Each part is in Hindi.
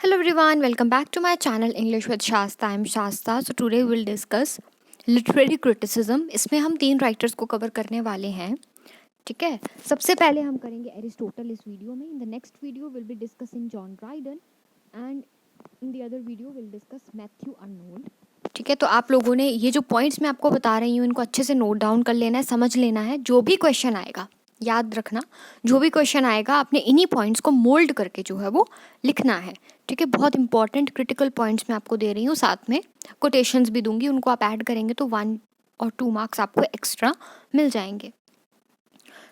Hello everyone, welcome back to my channel English with Shasta. I'm Shasta. So today we'll discuss literary criticism. इसमें हम 3 राइटर्स को कवर करने वाले हैं. ठीक है. सबसे पहले हम करेंगे एरिस्टोटल इस वीडियो में. In the next video will be discussing John Dryden and in the other video will discuss Matthew Arnold. ठीक है. तो आप लोगों ने ये जो पॉइंट्स मैं आपको बता रही हूँ इनको अच्छे से नोट डाउन कर लेना है, समझ लेना है. जो भी क्वेश्चन आएगा याद रखना, जो भी क्वेश्चन आएगा आपने इन्हीं पॉइंट्स को मोल्ड करके जो है वो लिखना है. ठीक है. बहुत इंपॉर्टेंट क्रिटिकल पॉइंट्स मैं आपको दे रही हूँ, साथ में कोटेशंस भी दूंगी. उनको आप ऐड करेंगे तो 1 और 2 मार्क्स आपको एक्स्ट्रा मिल जाएंगे.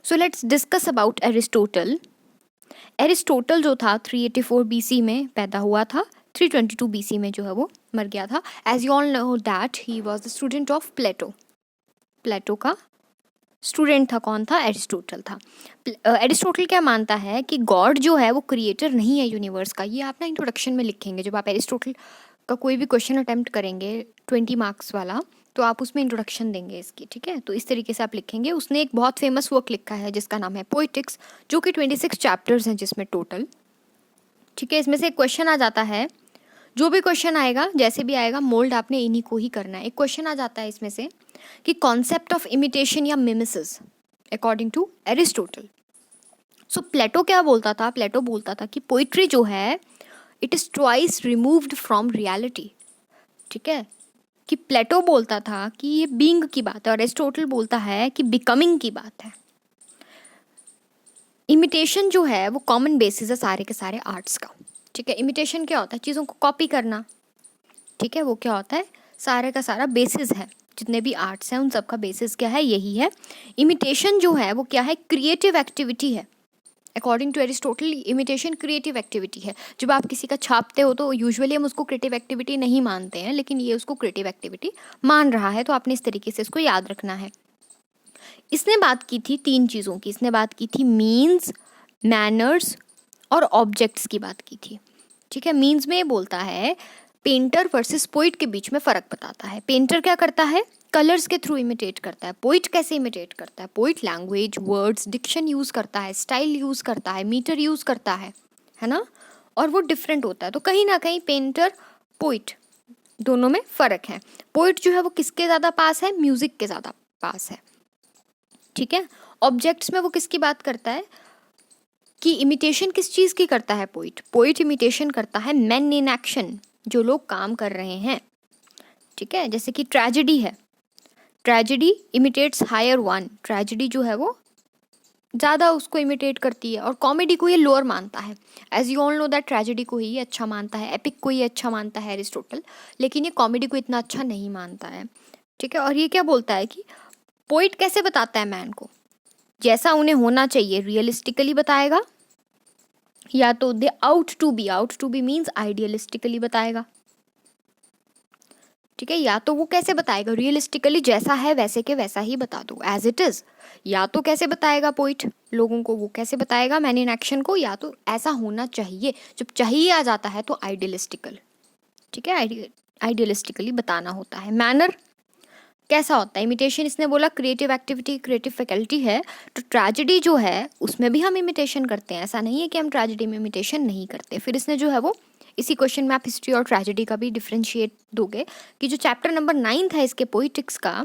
So let's discuss about Aristotle. Aristotle जो था 384 BC में पैदा हुआ था, 322 BC में जो है वो मर गया था. As you all know that he was the student of Plato. Plato का स्टूडेंट था. कौन था? एरिस्टोटल था. एरिस्टोटल क्या मानता है कि गॉड जो है वो क्रिएटर नहीं है यूनिवर्स का. ये आप ना इंट्रोडक्शन में लिखेंगे. जब आप एरिस्टोटल का कोई भी क्वेश्चन अटेम्प्ट करेंगे 20 मार्क्स वाला, तो आप उसमें इंट्रोडक्शन देंगे इसकी. ठीक है. तो इस तरीके से आप लिखेंगे. उसने एक बहुत फेमस वर्क लिखा है जिसका नाम है पोइटिक्स, जो कि 26 चैप्टर्स हैं जिसमें टोटल. ठीक है. इसमें से एक क्वेश्चन आ जाता है. जो भी क्वेश्चन आएगा जैसे भी आएगा मोल्ड आपने इन्हीं को ही करना है. एक क्वेश्चन आ जाता है इसमें से कि कॉन्सेप्ट ऑफ इमिटेशन या मिमिसिस अकॉर्डिंग टू एरिस्टोटल. सो प्लेटो क्या बोलता था? प्लेटो बोलता था कि पोइट्री जो है it is twice removed from reality. ठीक है. कि प्लेटो बोलता था कि ये बीइंग की बात है और एरिस्टोटल बोलता है कि बिकमिंग की बात है. इमिटेशन जो है वो कॉमन बेसिस है सारे के सारे आर्ट्स का. ठीक है. इमिटेशन क्या होता है? चीज़ों को कॉपी करना. ठीक है. वो क्या होता है? सारे का सारा बेसिस है. जितने भी आर्ट्स हैं उन सब का बेसिस क्या है? यही है. इमिटेशन जो है वो क्या है? क्रिएटिव एक्टिविटी है. According to Aristotle imitation creative activity है. जब आप किसी का छापते हो तो यूजुअली हम उसको क्रिएटिव एक्टिविटी नहीं मानते हैं, लेकिन ये उसको क्रिएटिव एक्टिविटी मान रहा है. तो आपने इस तरीके से इसको याद रखना है. इसने बात की थी 3 चीज़ों की. इसने बात की थी मीन्स, मैनर्स और ऑब्जेक्ट्स की बात की थी. ठीक है. मीन्स में ये बोलता है पेंटर वर्सेस पोइट के बीच में फ़र्क बताता है. पेंटर क्या करता है? कलर्स के थ्रू इमिटेट करता है. पोइट कैसे इमिटेट करता है? Poet language, words, diction use करता है, स्टाइल यूज़ करता है, मीटर यूज़ करता है ना. और वो डिफरेंट होता है. तो कहीं ना कहीं पेंटर पोइट दोनों में फ़र्क है. पोइट जो है वो किसके ज़्यादा पास है? म्यूज़िक के ज़्यादा पास है. ठीक है. ऑब्जेक्ट्स में वो किसकी बात करता है कि इमिटेशन किस चीज़ की करता है? पोइट. पोइट इमिटेशन करता है मैन इन एक्शन, जो लोग काम कर रहे हैं. ठीक है. जैसे कि ट्रेजेडी है. Tragedy imitates higher one. Tragedy जो है वो ज़्यादा उसको इमिटेट करती है. और कॉमेडी को ये लोअर मानता है. As you all know that tragedy को ही अच्छा मानता है, एपिक को ही अच्छा मानता है एरिस्टोटल, लेकिन ये कॉमेडी को इतना अच्छा नहीं मानता है. ठीक है. और ये क्या बोलता है कि पोइट कैसे बताता है मैन को? जैसा उन्हें होना चाहिए रियलिस्टिकली बताएगा, या तो दे out to be means idealistically बताएगा. ठीक है. या तो वो कैसे बताएगा? रियलिस्टिकली जैसा है वैसे के वैसा ही बता दो, एज इट इज. या तो कैसे बताएगा पोइट लोगों को? वो कैसे बताएगा मैन इन एक्शन को? या तो ऐसा होना चाहिए. जब चाहिए आ जाता है तो आइडियलिस्टिकल. ठीक है. आइडियलिस्टिकली बताना होता है. मैनर कैसा होता है? इमिटेशन इसने बोला क्रिएटिव एक्टिविटी, क्रिएटिव फैकल्टी है. तो ट्रेजेडी जो है उसमें भी हम इमिटेशन करते हैं. ऐसा नहीं है कि हम ट्रेजेडी में इमिटेशन नहीं करते. फिर इसने जो है वो इसी क्वेश्चन में आप हिस्ट्री और ट्रेजेडी का भी डिफ्रेंशिएट दोगे कि जो चैप्टर नंबर 9 था इसके पोइटिक्स का,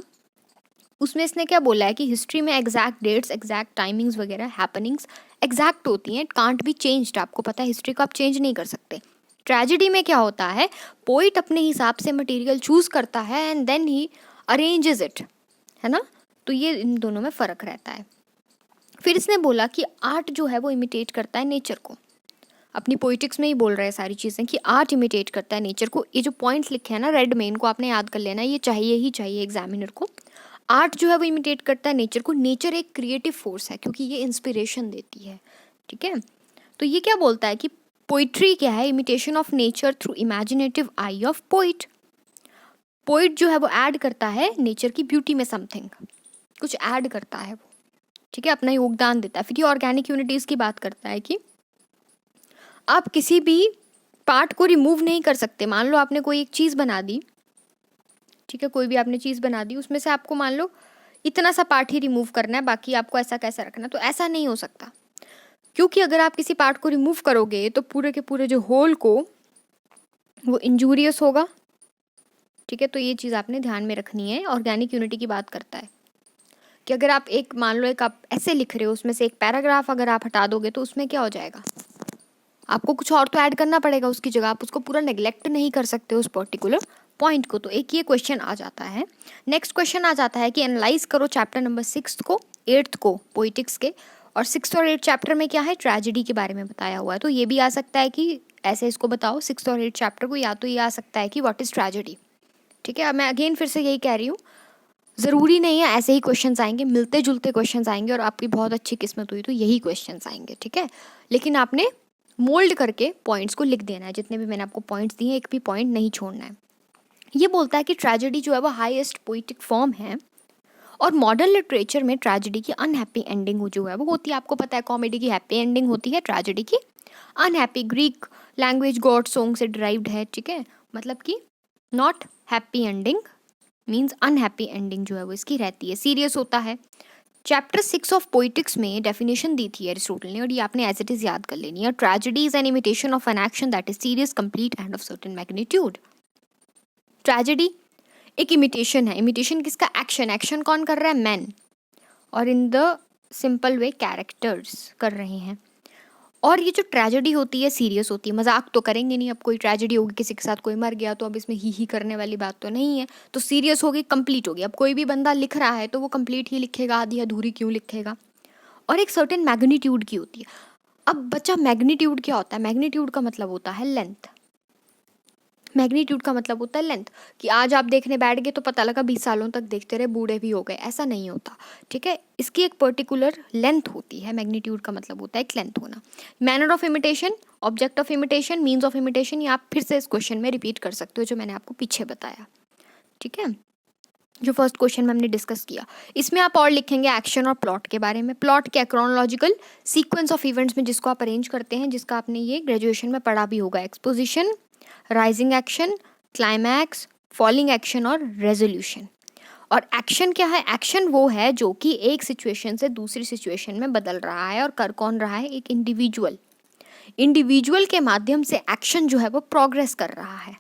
उसमें इसने क्या बोला है कि हिस्ट्री में एग्जैक्ट डेट्स, एग्जैक्ट टाइमिंग्स वगैरह हैपनिंग्स एग्जैक्ट होती हैं. It can't be changed. आपको पता है हिस्ट्री को आप चेंज नहीं कर सकते. ट्रेजेडी में क्या होता है? पोइट अपने हिसाब से मटेरियल चूज करता है एंड देन ही अरेंजेस इट, है ना. तो ये इन दोनों में फ़र्क रहता है. फिर इसने बोला कि आर्ट जो है वो इमिटेट करता है नेचर को. अपनी पोइटिक्स में ही बोल रहा है सारी चीज़ें कि आर्ट इमिटेट करता है नेचर को. ये जो पॉइंट्स लिखे हैं ना रेड में, इनको आपने याद कर लेना. ये चाहिए ही चाहिए एग्जामिनर को. आर्ट जो है वो इमिटेट करता है नेचर को. नेचर एक क्रिएटिव फोर्स है क्योंकि ये इंस्पिरेशन देती है. ठीक है. तो ये क्या बोलता है कि पोइट्री क्या है? Imitation of nature through imaginative I of poet. Poet जो है वो ऐड करता है नेचर की ब्यूटी में समथिंग, कुछ ऐड करता है वो. ठीक है. अपना योगदान देता है. फिर ये ऑर्गेनिक यूनिटीज़ की बात करता है कि आप किसी भी पार्ट को रिमूव नहीं कर सकते. मान लो आपने कोई एक चीज़ बना दी. ठीक है. कोई भी आपने चीज़ बना दी, उसमें से आपको मान लो इतना सा पार्ट ही रिमूव करना है, बाकी आपको ऐसा कैसा रखना. तो ऐसा नहीं हो सकता, क्योंकि अगर आप किसी पार्ट को रिमूव करोगे तो पूरे के पूरे जो होल को वो इंजूरियस होगा। ठीक है, तो ये चीज़ आपने ध्यान में रखनी है। ऑर्गेनिक यूनिटी की बात करता है कि अगर आप एक मान लो एक आप ऐसे लिख रहे हो, उसमें से एक पैराग्राफ अगर आप हटा दोगे तो उसमें क्या हो जाएगा, आपको कुछ और तो ऐड करना पड़ेगा उसकी जगह, आप उसको पूरा नेग्लेक्ट नहीं कर सकते उस पर्टिकुलर पॉइंट को। तो एक ये क्वेश्चन आ जाता है। नेक्स्ट क्वेश्चन आ जाता है कि एनालाइज करो चैप्टर नंबर 6 को, 8 को पोइटिक्स के, और 6 और 8 चैप्टर में क्या है, ट्रेजेडी के बारे में बताया हुआ है। तो ये भी आ सकता है कि ऐसे इसको बताओ 6 और 8 चैप्टर को, या तो ये आ सकता है कि व्हाट इज़ ट्रेजेडी। ठीक है, अब मैं अगेन फिर से यही कह रही हूँ, ज़रूरी नहीं है ऐसे ही क्वेश्चंस आएंगे, मिलते जुलते क्वेश्चंस आएंगे, और आपकी बहुत अच्छी किस्मत हुई तो यही क्वेश्चंस आएंगे। ठीक है, लेकिन आपने मोल्ड करके पॉइंट्स को लिख देना है, जितने भी मैंने आपको पॉइंट्स दिए एक भी पॉइंट नहीं छोड़ना है। ये बोलता है कि ट्रेजेडी जो है वो हाईएस्ट पोइटिक फॉर्म है, और मॉडर्न लिटरेचर में ट्रेजेडी की अनहैप्पी एंडिंग जो है वो होती है। आपको पता है कॉमेडी की हैप्पी एंडिंग होती है, ट्रेजेडी की unhappy. Greek language God song से डिराइव्ड है। ठीक है, मतलब कि not happy ending means unhappy ending जो है वो इसकी रहती है, सीरियस होता है। चैप्टर 6 ऑफ पोइटिक्स में डेफिनेशन दी थी एरिस्टोटल ने, और ये आपने एज इट इज याद कर लेनी है। Tragedy is an imitation of an action that is serious, complete end of certain magnitude. Tragedy एक इमिटेशन है। इमिटेशन किसका, एक्शन। एक्शन कौन कर रहा है, मैन, और in the simple way characters कर रहे हैं। और ये जो ट्रेजेडी होती है सीरियस होती है, मजाक तो करेंगे नहीं। अब कोई ट्रेजेडी होगी, किसी के साथ कोई मर गया, तो अब इसमें ही करने वाली बात तो नहीं है, तो सीरियस होगी, कंप्लीट होगी। अब कोई भी बंदा लिख रहा है तो वो कंप्लीट ही लिखेगा, आधी अधूरी क्यों लिखेगा। और एक सर्टेन मैग्नीट्यूड की होती है। अब बच्चा मैग्नीट्यूड क्या होता है, मैग्नीट्यूड का मतलब होता है लेंथ। मैग्नीट्यूड का मतलब होता है लेंथ, कि आज आप देखने बैठ गए तो पता लगा 20 सालों तक देखते रहे, बूढ़े भी हो गए, ऐसा नहीं होता। ठीक है, इसकी एक पर्टिकुलर लेंथ होती है। मैग्नीट्यूड का मतलब होता है एक लेंथ होना। Manner of imitation, object of imitation, means of imitation, ये आप फिर से इस क्वेश्चन में रिपीट कर सकते हो जो मैंने आपको पीछे बताया। ठीक है, जो फर्स्ट क्वेश्चन में हमने डिस्कस किया, इसमें आप और लिखेंगे एक्शन और प्लॉट के बारे में। प्लॉट क्या, क्रोनोलॉजिकल सीक्वेंस ऑफ इवेंट्स में जिसको आप अरेंज करते हैं, जिसका आपने ये ग्रेजुएशन में पढ़ा भी होगा। Exposition, rising action, climax, falling action और रेजोल्यूशन। और एक्शन क्या है, एक्शन वो है जो कि एक सिचुएशन से दूसरी सिचुएशन में बदल रहा है, और कर कौन रहा है, एक इंडिविजुअल। इंडिविजुअल के माध्यम से एक्शन जो है वो प्रोग्रेस कर रहा है,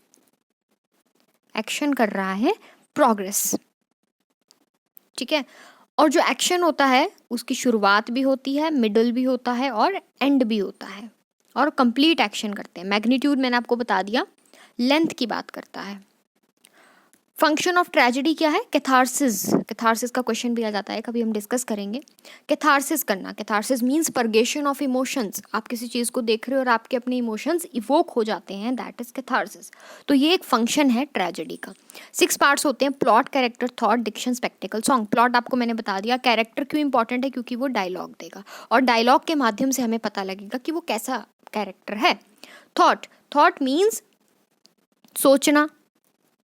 एक्शन कर रहा है प्रोग्रेस। ठीक है, और जो एक्शन होता है उसकी शुरुआत भी होती है, मिडल भी होता है और एंड भी होता है, और कंप्लीट एक्शन करते हैं। मैग्नीट्यूड मैंने आपको बता दिया, लेंथ की बात करता है। फंक्शन ऑफ ट्रेजेडी क्या है, कैथारसिस। कैथारसिस का क्वेश्चन भी आ जाता है, कभी हम डिस्कस करेंगे। कैथारसिस करना, catharsis means purgation of emotions. आप किसी चीज़ को देख रहे हो और आपके अपने इमोशंस इवोक हो जाते हैं, दैट इज कैथारसिस। तो ये एक फंक्शन है ट्रेजेडी का। 6 पार्ट्स होते हैं, plot, character, thought, diction, spectacle, song. Plot आपको मैंने बता दिया। कैरेक्टर क्यों इंपॉर्टेंट है, क्योंकि वो डायलॉग देगा, और डायलॉग के माध्यम से हमें पता लगेगा कि वो कैसा कैरेक्टर है। थॉट, थॉट मीन्स सोचना।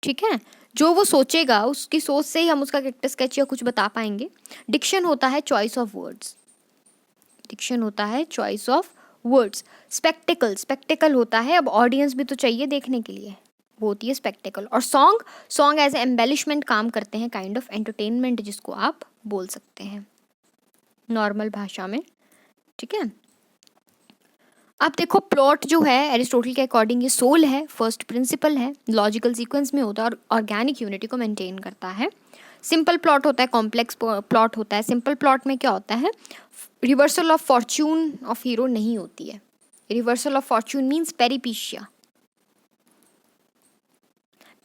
ठीक है, जो वो सोचेगा उसकी सोच से ही हम उसका कैरेक्टर स्केच या कुछ बता पाएंगे। डिक्शन होता है चॉइस ऑफ वर्ड्स, डिक्शन होता है choice of words. Spectacled, spectacled होता है, अब ऑडियंस भी तो चाहिए देखने के लिए, वो होती है स्पेक्टिकल। और song, song as a embellishment काम करते हैं, काइंड ऑफ एंटरटेनमेंट जिसको आप बोल सकते हैं नॉर्मल भाषा में। ठीक है, अब देखो प्लॉट जो है एरिस्टोटल के अकॉर्डिंग ये सोल है, फर्स्ट प्रिंसिपल है, लॉजिकल सीक्वेंस में होता है और ऑर्गेनिक यूनिटी को मेंटेन करता है। सिंपल प्लॉट होता है, कॉम्प्लेक्स प्लॉट होता है। सिंपल प्लॉट में क्या होता है, reversal of Fortune of hero नहीं होती है। रिवर्सल ऑफ फॉर्च्यून मीन्स पेरिपीशिया,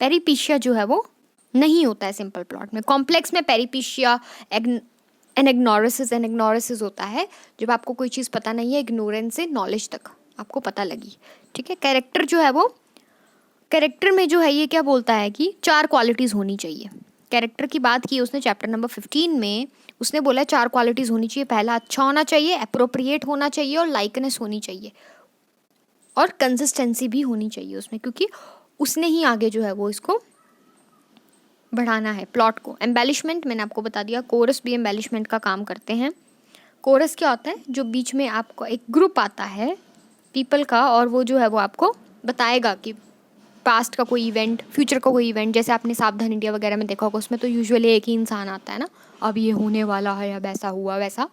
पेरिपीशिया जो है वो नहीं होता है सिंपल प्लॉट में। कॉम्प्लेक्स में पेरिपीशिया, एनग्नोरिसिस, एनग्नोरिसिस होता है जब आपको कोई चीज़ पता नहीं है, इग्नोरेंस से नॉलेज तक आपको पता लगी। ठीक है, कैरेक्टर जो है वो, कैरेक्टर में जो है ये क्या बोलता है कि 4 क्वालिटीज़ होनी चाहिए। कैरेक्टर की बात की उसने चैप्टर नंबर 15 में, उसने बोला 4 क्वालिटीज़ होनी चाहिए। पहला, अच्छा होना चाहिए, अप्रोप्रिएट होना चाहिए, और लाइकनेस होनी चाहिए, और कंसिस्टेंसी भी होनी चाहिए उसमें, क्योंकि उसने ही आगे जो है वो इसको बढ़ाना है प्लॉट को। एम्बेलिशमेंट मैंने आपको बता दिया, कोरस भी एम्बेलिशमेंट का काम करते हैं। कोरस क्या होता है, जो बीच में आपको एक ग्रुप आता है पीपल का, और वो जो है वो आपको बताएगा कि पास्ट का कोई इवेंट, फ्यूचर का कोई इवेंट। जैसे आपने सावधान इंडिया वगैरह में देखा होगा, उसमें तो यूजुअली एक ही इंसान आता है ना, अब ये होने वाला है या वैसा हुआ वैसा।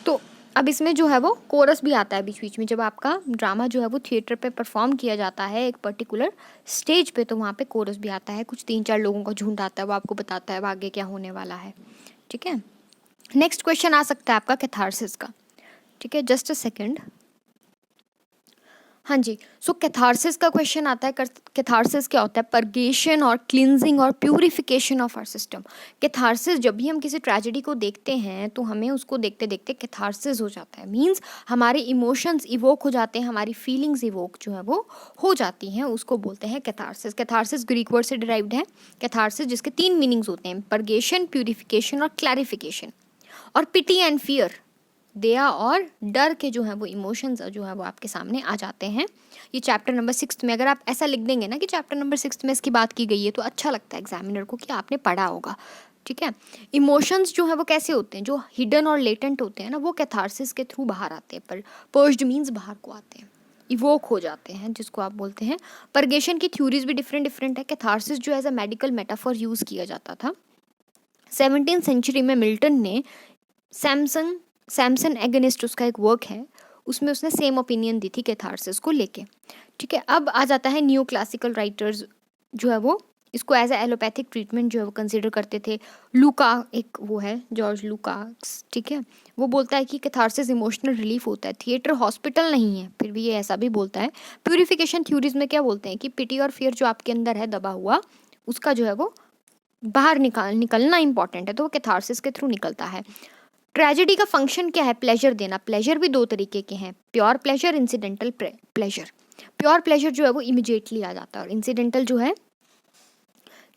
तो अब इसमें जो है वो कोरस भी आता है बीच बीच में, जब आपका ड्रामा जो है वो थिएटर पे परफॉर्म किया जाता है एक पर्टिकुलर स्टेज पे, तो वहाँ पे कोरस भी आता है, कुछ 3-4 लोगों का झुंड आता है, वो आपको बताता है आगे क्या होने वाला है। ठीक है, नेक्स्ट क्वेश्चन आ सकता है आपका कैथारसिस का। ठीक है, जस्ट अ सेकेंड। हाँ जी, सो कैथारसिस का क्वेश्चन आता है। कैथारसिस क्या होता है? परगेशन और क्लिनजिंग और purification of our system. Catharsis, जब भी हम किसी ट्रेजेडी को देखते हैं तो हमें उसको देखते देखते कैथारसिस हो जाता है। मींस हमारे इमोशंस इवोक हो जाते हैं, हमारी फीलिंग्स इवोक जो है वो हो जाती हैं, उसको बोलते हैं कैथारसिस। कैथारसिस ग्रीक वर्ड से डिराइव्ड है। कैथारसिस जिसके 3 मीनिंग्स होते हैं, परगेशन, प्यूरिफिकेशन और क्लैरिफिकेशन। और पिटी एंड फियर, दया और डर के जो है वो इमोशंस जो है वो आपके सामने आ जाते हैं। ये चैप्टर नंबर 6 में अगर आप ऐसा लिख देंगे ना कि चैप्टर नंबर 6 में इसकी बात की गई है, तो अच्छा लगता है एग्जामिनर को कि आपने पढ़ा होगा। ठीक है, इमोशंस जो है वो कैसे होते हैं, जो हिडन और लेटेंट होते हैं ना, वो कैथारसिस के थ्रू बाहर आते हैं। पर पर्ज्ड मीन्स बाहर को आते हैं, इवोक हो जाते हैं, जिसको आप बोलते हैं। परगेशन की थ्योरीज भी डिफरेंट डिफरेंट है। कैथारसिस जो as a medical metaphor use किया जाता था। 17th सेंचुरी में मिल्टन ने सैमसन एगनिस्ट उसका एक वर्क है, उसमें उसने सेम ओपिनियन दी थी कैथारसिस को लेके। ठीक है, अब आ जाता है न्यू क्लासिकल राइटर्स जो है वो इसको एज ए एलोपैथिक ट्रीटमेंट जो है वो कंसिडर करते थे। लूका एक वो है, जॉर्ज लूकास। ठीक है, वो बोलता है कि कैथारसिस इमोशनल रिलीफ होता है, थिएटर हॉस्पिटल नहीं है, फिर भी ये ऐसा भी बोलता है। प्यूरिफिकेशन थ्योरीज में क्या बोलते हैं कि पिटी और फियर जो आपके अंदर है दबा हुआ, उसका जो है वो बाहर निकलना इंपॉर्टेंट है, तो वो कैथारसिस के थ्रू निकलता है। ट्रेजेडी का फंक्शन क्या है? प्लेजर देना। प्लेजर भी 2 तरीके के हैं, pure pleasure, incidental pleasure. Pure pleasure जो है वो इमिडिएटली आ जाता है, और इंसिडेंटल जो है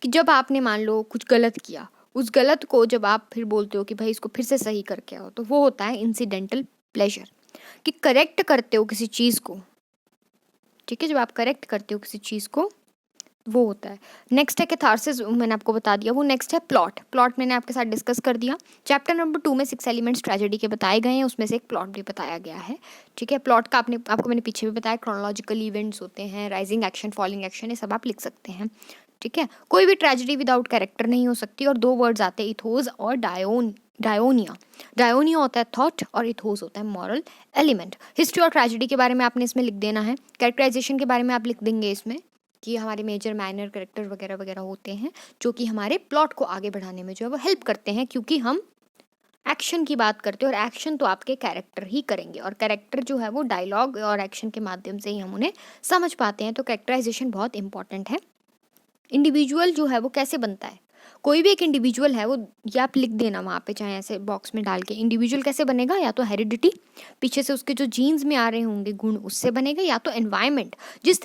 कि जब आपने मान लो कुछ गलत किया, उस गलत को जब आप फिर बोलते हो कि भाई इसको फिर से सही करके आओ, तो वो होता है इंसिडेंटल प्लेजर, कि करेक्ट करते हो किसी चीज़ को। ठीक है, जब आप करेक्ट करते हो किसी चीज़ को, वो होता है। नेक्स्ट है कैथारसिस, मैंने आपको बता दिया। वो नेक्स्ट है प्लॉट। प्लॉट मैंने आपके साथ डिस्कस कर दिया। चैप्टर नंबर 2 में 6 एलिमेंट्स ट्रेजेडी के बताए गए हैं, उसमें से एक प्लॉट भी बताया गया है। ठीक है, प्लॉट का आपको मैंने पीछे भी बताया, क्रोनोलॉजिकल इवेंट्स होते हैं, राइजिंग एक्शन, फॉलिंग एक्शन, ये सब आप लिख सकते हैं। ठीक है, कोई भी ट्रेजेडी विदाउट कैरेक्टर नहीं हो सकती। और 2 वर्ड्स आते हैं, इथोस और डायोनिया। डायोनिया होता है थॉट और इथोस होता है मॉरल एलिमेंट। हिस्ट्री और ट्रेजेडी के बारे में आपने इसमें लिख देना है। कैरेक्टराइजेशन के बारे में आप लिख देंगे इसमें कि हमारे मेजर माइनर कैरेक्टर वगैरह वगैरह होते हैं, जो कि हमारे प्लॉट को आगे बढ़ाने में जो है वो हेल्प करते हैं, क्योंकि हम एक्शन की बात करते हैं, और एक्शन तो आपके कैरेक्टर ही करेंगे, और कैरेक्टर जो है वो डायलॉग और एक्शन के माध्यम से ही हम उन्हें समझ पाते हैं। तो कैरेक्टराइजेशन बहुत इंपॉर्टेंट है। इंडिविजुअल जो है वो कैसे बनता है? कोई भी एक इंडिविजुअल है वो, या आप लिख देना वहाँ पे चाहे ऐसे बॉक्स में डाल के, इंडिविजुअल कैसे बनेगा? या तो हेरिडिटी, पीछे से उसके जो जीन्स में आ रहे होंगे गुण, उससे बनेगा, या तो एनवायरनमेंट, जिस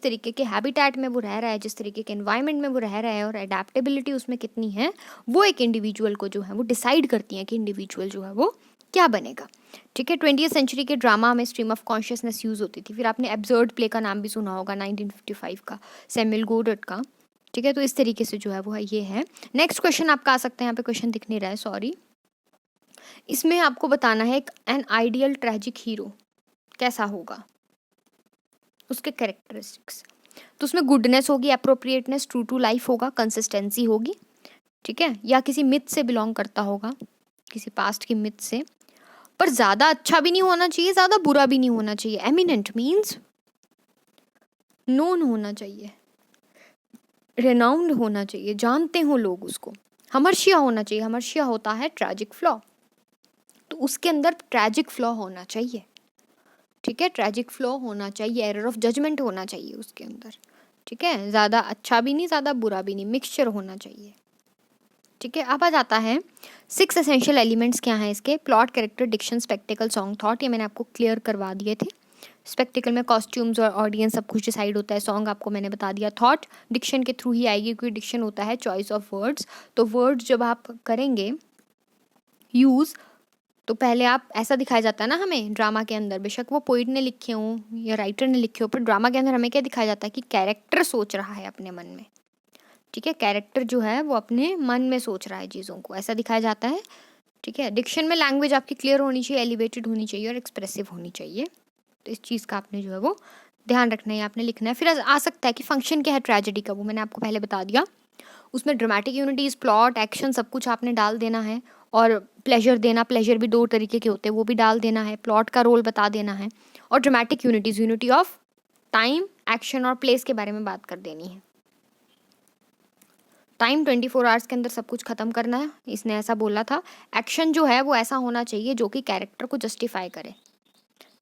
तरीके के हैबिटेट में वो रह रहा है, जिस तरीके के एनवायरनमेंट में वो रह रहा है, और एडेप्टेबिलिटी उसमें कितनी है, वो एक इंडिविजुअल को जो है वो डिसाइड करती है कि इंडिविजुअल जो है वो क्या बनेगा। ठीक है, 20th सेंचुरी के ड्रामा में स्ट्रीम ऑफ कॉन्शियसनेस यूज होती थी। फिर आपने एब्सर्ड प्ले का नाम भी सुना होगा, 1955 का, सैमुअल गोडर्ट का। ठीक है, तो इस तरीके से जो है वो ये है। नेक्स्ट क्वेश्चन आपका आ सकता है, यहाँ पे क्वेश्चन दिख नहीं रहा है, सॉरी। इसमें आपको बताना है एन आइडियल ट्रेजिक हीरो कैसा होगा, उसके कैरेक्टरिस्टिक्स। तो उसमें गुडनेस होगी, अप्रोप्रिएटनेस, ट्रू टू लाइफ होगा, कंसिस्टेंसी होगी। ठीक है, या किसी मिथ से बिलोंग करता होगा, किसी पास्ट की मिथ से, पर ज़्यादा अच्छा भी नहीं होना चाहिए, ज़्यादा बुरा भी नहीं होना चाहिए। एमिनेंट मीन्स नोन होना चाहिए, रेनाउंड होना चाहिए, जानते हो लोग उसको। हमर्शिया होना चाहिए, हमर्शिया होता है ट्रैजिक फ्लॉ, तो उसके अंदर ट्रैजिक फ्लॉ होना चाहिए। ठीक है, ट्रैजिक फ्लॉ होना चाहिए, एरर ऑफ जजमेंट होना चाहिए उसके अंदर। ठीक है, ज़्यादा अच्छा भी नहीं, ज़्यादा बुरा भी नहीं, मिक्सचर होना चाहिए। ठीक है, अब आ जाता है 6 एसेंशियल एलिमेंट्स क्या हैं इसके। Plot, character, diction, spectacle, song, thought, ये मैंने आपको क्लियर करवा दिए थे। स्पेक्टिकल में कॉस्ट्यूम्स और ऑडियंस सब कुछ डिसाइड होता है। सॉन्ग आपको मैंने बता दिया। थॉट डिक्शन के थ्रू ही आएगी, क्योंकि डिक्शन होता है चॉइस ऑफ वर्ड्स। तो वर्ड्स जब आप करेंगे यूज़, तो पहले आप ऐसा दिखाया जाता है ना हमें ड्रामा के अंदर, बेशक वो पोइट ने लिखे हों या राइटर ने लिखे हो, पर ड्रामा के अंदर हमें क्या दिखाया जाता है कि कैरेक्टर सोच रहा है अपने मन में। ठीक है, कैरेक्टर जो है वो अपने मन में सोच रहा है चीज़ों को, ऐसा दिखाया जाता है। ठीक है, डिक्शन में लैंग्वेज आपकी क्लियर होनी चाहिए, एलिवेटेड होनी चाहिए और एक्सप्रेसिव होनी चाहिए। तो इस चीज़ का आपने जो है वो ध्यान रखना है, आपने लिखना है। फिर आ सकता है कि फंक्शन क्या है ट्रेजेडी का, वो मैंने आपको पहले बता दिया। उसमें ड्रामेटिक यूनिटीज़, प्लॉट, एक्शन सब कुछ आपने डाल देना है, और प्लेजर देना, प्लेजर भी 2 तरीके के होते हैं, वो भी डाल देना है, प्लॉट का रोल बता देना है, और dramatic unities, unity of time, action और प्लेस के बारे में बात कर देनी है। टाइम 24 आवर्स के अंदर सब कुछ खत्म करना है, इसने ऐसा बोला था। एक्शन जो है वो ऐसा होना चाहिए जो कि कैरेक्टर को जस्टिफाई करे।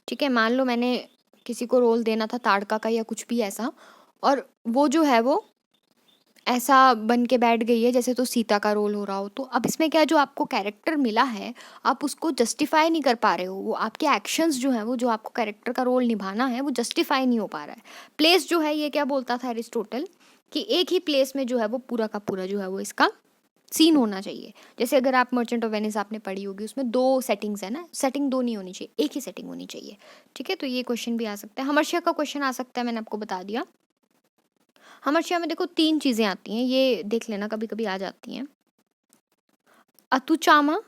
ठीक है, मान लो मैंने किसी को रोल देना था ताड़का का या कुछ भी ऐसा, और वो जो है वो ऐसा बन के बैठ गई है जैसे तो सीता का रोल हो रहा हो, तो अब इसमें क्या है, जो आपको कैरेक्टर मिला है आप उसको जस्टिफाई नहीं कर पा रहे हो, वो आपके एक्शंस जो हैं वो जो आपको कैरेक्टर का रोल निभाना है वो जस्टिफाई नहीं हो पा रहा है। प्लेस जो है ये क्या बोलता था एरिस्टोटल, कि एक ही प्लेस में जो है वो पूरा का पूरा जो है वो इसका सीन होना चाहिए। जैसे अगर आप मर्चेंट ऑफ वेनिस आपने पढ़ी होगी, उसमें 2 सेटिंग्स है ना, सेटिंग 2 नहीं होनी चाहिए, एक ही सेटिंग होनी चाहिए। ठीक है, तो ये क्वेश्चन भी आ सकता है, हमर्शिया का क्वेश्चन आ सकता है, मैंने आपको बता दिया। हमर्शिया में देखो 3 चीज़ें आती हैं, ये देख लेना कभी कभी आ जाती हैं, अतुचामा,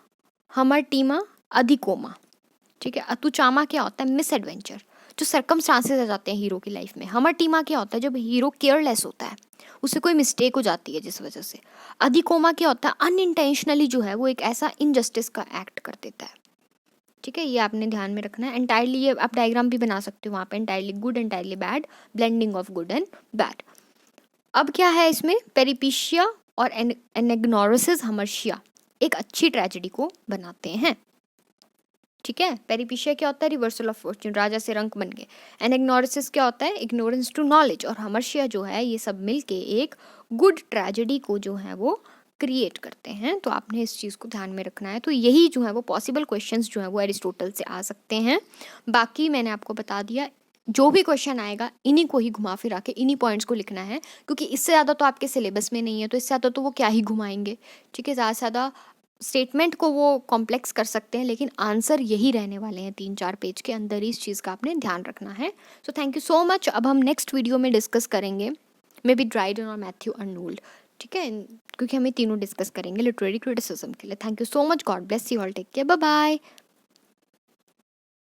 हमरटीमा, अधिकोमा। ठीक है, अतुचामा क्या होता है, मिस एडवेंचर, जो सर्कमस्टांसेस आ जाते हैं हीरो की लाइफ में। हमरटीमा क्या होता है, जब हीरो केयरलेस होता है, उससे कोई मिस्टेक हो जाती है जिस वजह से। अधिकोमा क्या होता है, अनइंटेंशनली जो है वो एक ऐसा इनजस्टिस का एक्ट कर देता है। ठीक है, ये आपने ध्यान में रखना है। एंटायरली, ये आप डायग्राम भी बना सकते हो वहाँ पे, entirely good, entirely bad, blending of good and bad. अब क्या है इसमें, पेरिपिशिया और एनेग्नोरिसिस हमर्शिया एक अच्छी ट्रेजेडी को बनाते हैं। ठीक है, पेरिपिशिया क्या होता है, रिवर्सल ऑफ फॉर्च्यून, राजा से रंक बन गए। एनेग्नोरिसिस क्या होता है, इग्नोरेंस टू नॉलेज। और हमर्शिया जो है ये सब मिलके एक गुड ट्रेजेडी को जो है वो क्रिएट करते हैं। तो आपने इस चीज़ को ध्यान में रखना है। तो यही जो है वो पॉसिबल क्वेश्चंस जो है वो एरिस्टोटल से आ सकते हैं। बाकी मैंने आपको बता दिया, जो भी क्वेश्चन आएगा इन्हीं को ही घुमा फिरा के इन्हीं पॉइंट्स को लिखना है, क्योंकि इससे ज़्यादा तो आपके सिलेबस में नहीं है, तो इससे ज़्यादा तो वो क्या ही घुमाएंगे। ठीक है, ज़्यादा से ज़्यादा स्टेटमेंट को वो कॉम्प्लेक्स कर सकते हैं, लेकिन आंसर यही रहने वाले हैं, 3-4 पेज के अंदर ही इस चीज़ का आपने ध्यान रखना है। So thank you so much. अब हम नेक्स्ट वीडियो में डिस्कस करेंगे मे बी ड्राइडन और मैथ्यू अर्नोल्ड। ठीक है, क्योंकि हमें तीनों डिस्कस करेंगे लिटरेरी क्रिटिसिज्म के लिए। Thank you so much, God bless you all, take care, bye bye.